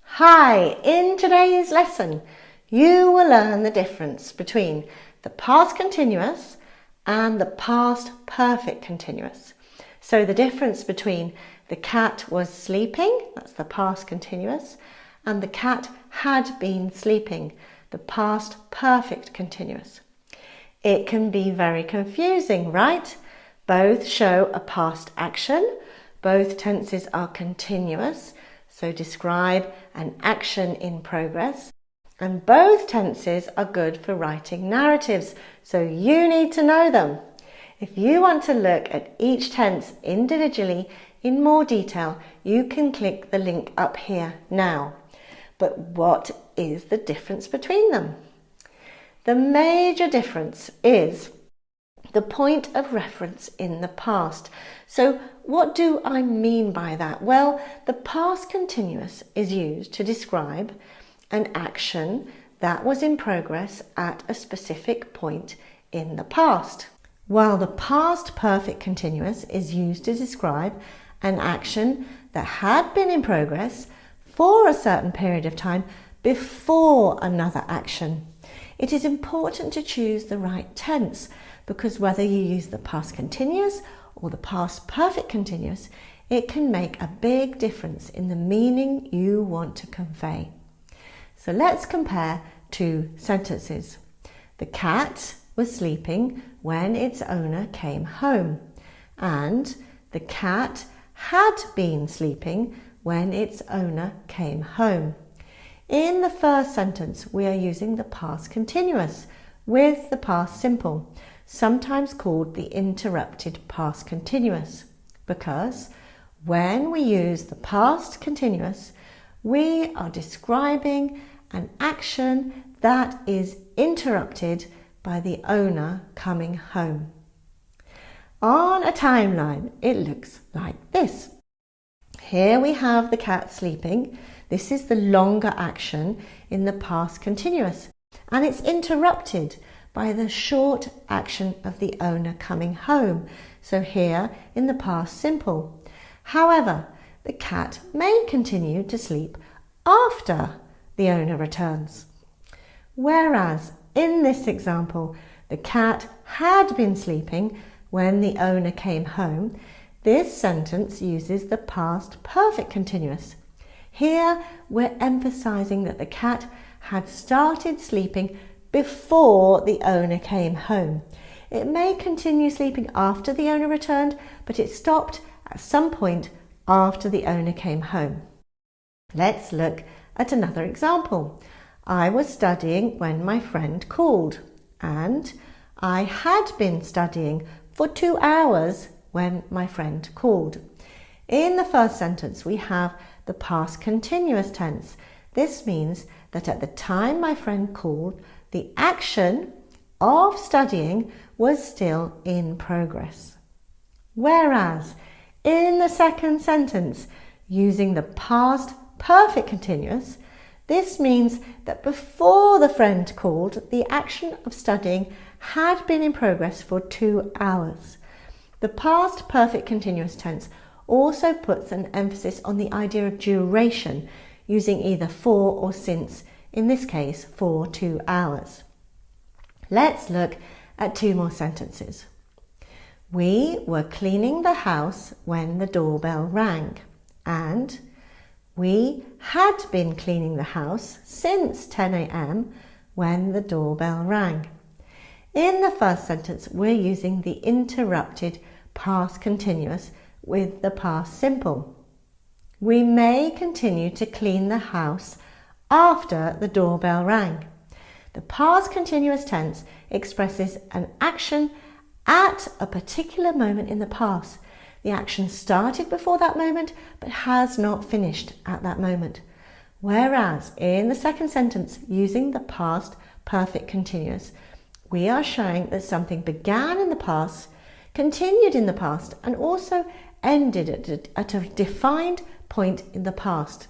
Hi, in today's lesson, you will learn the difference between the past continuous and the past perfect continuous. So the difference between the cat was sleeping, that's the past continuous, and the cat had been sleeping, the past perfect continuous. It can be very confusing, right? Both show a past action, both tenses are continuous, so describe an action in progress, and both tenses are good for writing narratives, so you need to know them. If you want to look at each tense individually in more detail, you can click the link up here now. But what is the difference between them? The major difference is the point of reference in the past. So what do I mean by that? Well, the past continuous is used to describe an action that was in progress at a specific point in the past, while the past perfect continuous is used to describe an action that had been in progress for a certain period of time before another action. It is important to choose the right tense, because whether you use the past continuous or the past perfect continuous, it can make a big difference in the meaning you want to convey. So let's compare two sentences. The cat was sleeping when its owner came home, and the cat had been sleeping when its owner came home. In the first sentence, we are using the past continuous with the past simple, sometimes called the interrupted past continuous, because when we use the past continuous, we are describing an action that is interrupted by the owner coming home. On a timeline, it looks like this. Here we have the cat sleeping. This is the longer action in the past continuous, and it's interrupted by the short action of the owner coming home, so here in the past simple. However, the cat may continue to sleep after the owner returns. Whereas in this example, the cat had been sleeping when the owner came home, this sentence uses the past perfect continuous. Here we're emphasizing that the cat had started sleeping before the owner came home. It may continue sleeping after the owner returned, but it stopped at some point after the owner came home. Let's look at another example. I was studying when my friend called, and I had been studying for 2 hours when my friend called. In the first sentence, we have the past continuous tense. This means that at the time my friend called, the action of studying was still in progress. Whereas in the second sentence, using the past perfect continuous, this means that before the friend called, the action of studying had been in progress for 2 hours. The past perfect continuous tense also puts an emphasis on the idea of duration, using either for or since, in this case for 2 hours. Let's look at 2 more sentences. We were cleaning the house when the doorbell rang, and we had been cleaning the house since 10 a.m. when the doorbell rang. In the first sentence, we're using the interrupted past continuous with the past simple. We may continue to clean the house after the doorbell rang. The past continuous tense expresses an action at a particular moment in the past. The action started before that moment but has not finished at that moment. Whereas in the second sentence, using the past perfect continuous, we are showing that something began in the past, continued in the past, and also ended at a defined point in the past.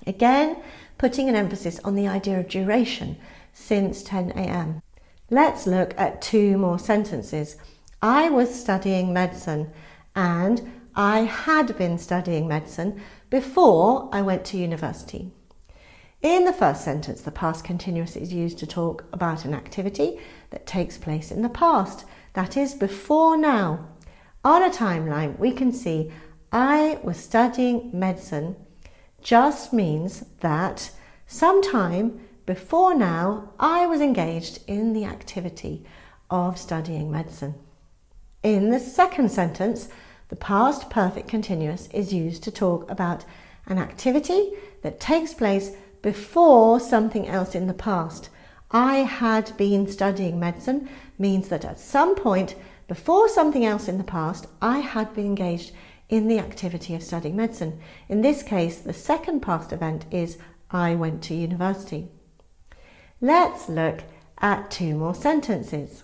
Again, putting an emphasis on the idea of duration, since 10 a.m. Let's look at 2 more sentences. I was studying medicine and I had been studying medicine before I went to university. In the first sentence, the past continuous is used to talk about an activity that takes place in the past, that is, before now. On a timeline, we can see I was studying medicine just means that sometime before now I was engaged in the activity of studying medicine. In the second sentence, the past perfect continuous is used to talk about an activity that takes place before something else in the past. I had been studying medicine means that at some point before something else in the past, I had been engaged in the activity of studying medicine. In this case, the second past event is I went to university. Let's look at two more sentences.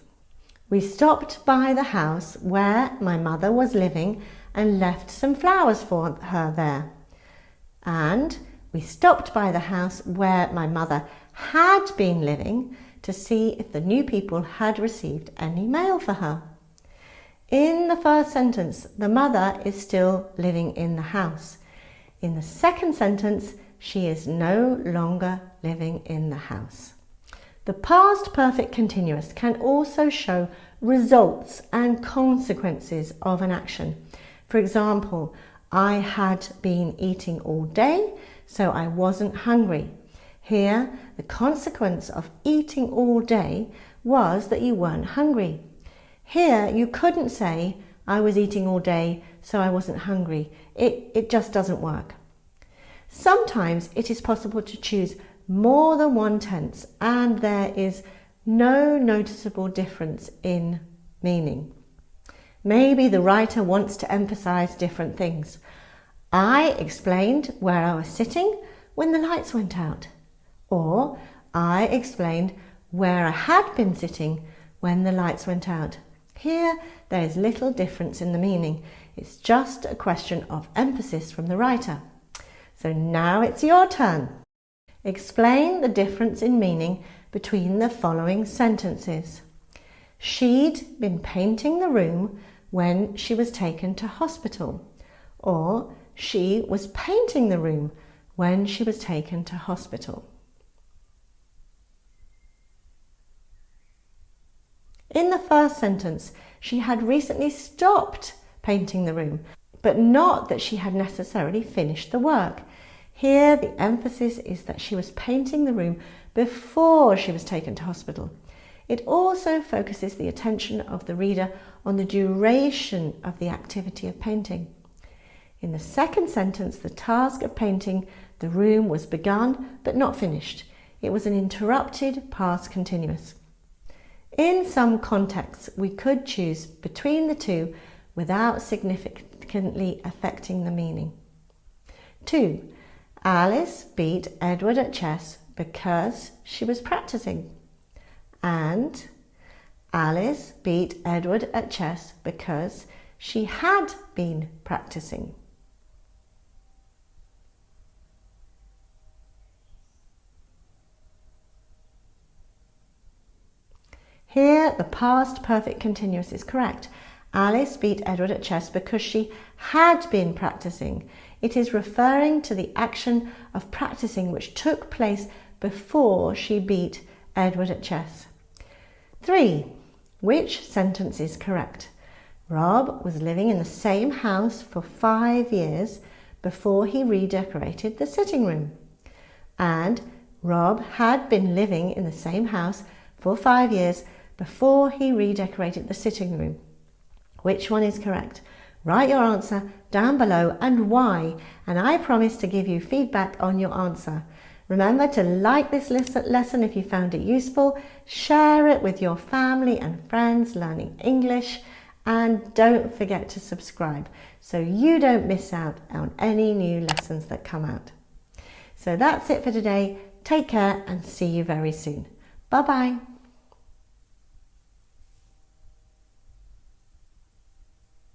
We stopped by the house where my mother was living and left some flowers for her there. And we stopped by the house where my mother had been living to see if the new people had received any mail for her. In the first sentence, the mother is still living in the house. In the second sentence, she is no longer living in the house. The past perfect continuous can also show results and consequences of an action. For example, I had been eating all day, so I wasn't hungry. Here, the consequence of eating all day was that you weren't hungry. Here, you couldn't say, I was eating all day, so I wasn't hungry. It just doesn't work. Sometimes it is possible to choose more than one tense and there is no noticeable difference in meaning. Maybe the writer wants to emphasize different things. I explained where I was sitting when the lights went out. Or I explained where I had been sitting when the lights went out. Here, there is little difference in the meaning. It's just a question of emphasis from the writer. So now it's your turn. Explain the difference in meaning between the following sentences. She'd been painting the room when she was taken to hospital. Or she was painting the room when she was taken to hospital. In the first sentence, she had recently stopped painting the room, but not that she had necessarily finished the work. Here, the emphasis is that she was painting the room before she was taken to hospital. It also focuses the attention of the reader on the duration of the activity of painting. In the second sentence, the task of painting the room was begun but not finished. It was an interrupted past continuous. In some contexts, we could choose between the two without significantly affecting the meaning. 2. Alice beat Edward at chess because she was practicing. And Alice beat Edward at chess because she had been practicing. Here, the past perfect continuous is correct. Alice beat Edward at chess because she had been practicing. It is referring to the action of practicing which took place before she beat Edward at chess. 3. Which sentence is correct? Rob was living in the same house for 5 years before he redecorated the sitting room. And Rob had been living in the same house for 5 years before he redecorated the sitting room. Which one is correct? Write your answer down below and why, and I promise to give you feedback on your answer. Remember to like this lesson if you found it useful, share it with your family and friends learning English, and don't forget to subscribe so you don't miss out on any new lessons that come out. So that's it for today. Take care and see you very soon. Bye bye.